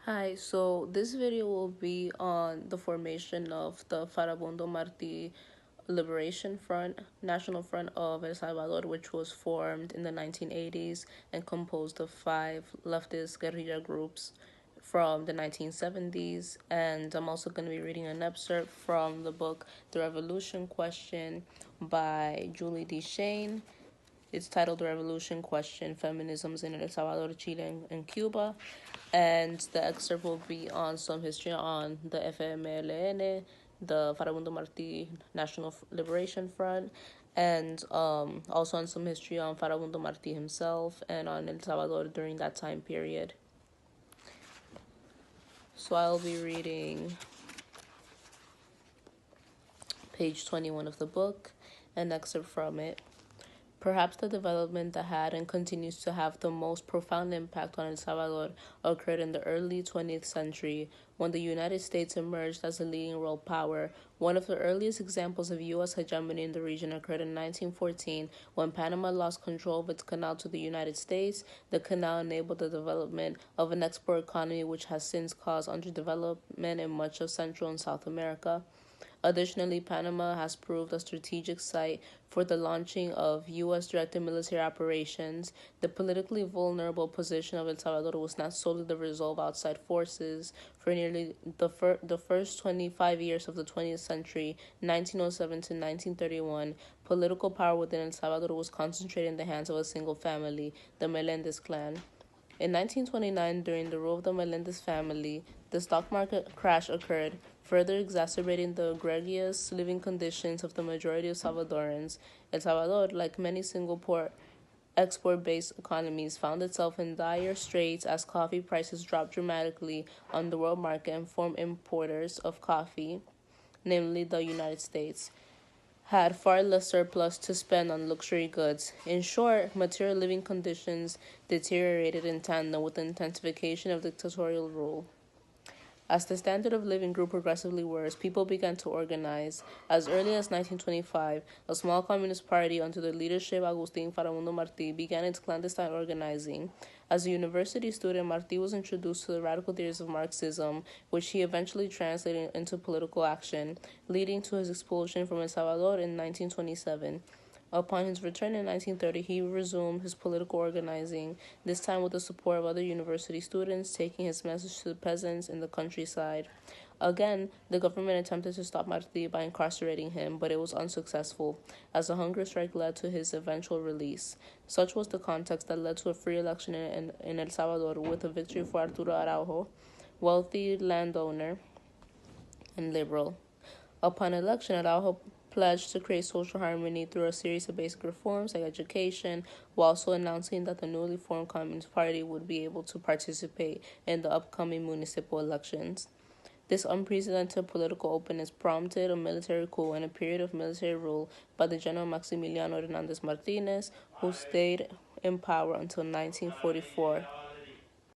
Hi, so this video will be on the formation of the Farabundo Martí Liberation Front, National Front of El Salvador, which was formed in the 1980s and composed of five leftist guerrilla groups from the 1970s. And I'm also going to be reading an excerpt from the book The Revolution Question by Julie D. Shane. It's titled The Revolution Question, Feminisms in El Salvador, Chile, and Cuba. And the excerpt will be on some history on the FMLN, the Farabundo Martí National Liberation Front, and also on some history on Farabundo Martí himself and on El Salvador during that time period. So I'll be reading page 21 of the book, an excerpt from it. Perhaps the development that had and continues to have the most profound impact on El Salvador occurred in the early 20th century when the United States emerged as a leading world power. One of the earliest examples of U.S. hegemony in the region occurred in 1914 when Panama lost control of its canal to the United States. The canal enabled the development of an export economy which has since caused underdevelopment in much of Central and South America. Additionally, Panama has proved a strategic site for the launching of U.S.-directed military operations. The politically vulnerable position of El Salvador was not solely the result of outside forces. For nearly the first 25 years of the 20th century, 1907 to 1931, political power within El Salvador was concentrated in the hands of a single family, the Melendez clan. In 1929, during the rule of the Melendez family, the stock market crash occurred, further exacerbating the egregious living conditions of the majority of Salvadorans. El Salvador, like many single-port export-based economies, found itself in dire straits as coffee prices dropped dramatically on the world market and foreign importers of coffee, namely the United States, had far less surplus to spend on luxury goods. In short, material living conditions deteriorated in tandem with the intensification of dictatorial rule. As the standard of living grew progressively worse, people began to organize. As early as 1925, a small communist party under the leadership of Agustín Farabundo Martí began its clandestine organizing. As a university student, Martí was introduced to the radical theories of Marxism, which he eventually translated into political action, leading to his expulsion from El Salvador in 1927. Upon his return in 1930, he resumed his political organizing, this time with the support of other university students, taking his message to the peasants in the countryside. Again, the government attempted to stop Martí by incarcerating him, but it was unsuccessful, as a hunger strike led to his eventual release. Such was the context that led to a free election in El Salvador, with a victory for Arturo Araujo, wealthy landowner and liberal. Upon election, Araujo pledged to create social harmony through a series of basic reforms like education, while also announcing that the newly formed Communist Party would be able to participate in the upcoming municipal elections. This unprecedented political openness prompted a military coup and a period of military rule by the General Maximiliano Hernandez Martinez, who stayed in power until 1944.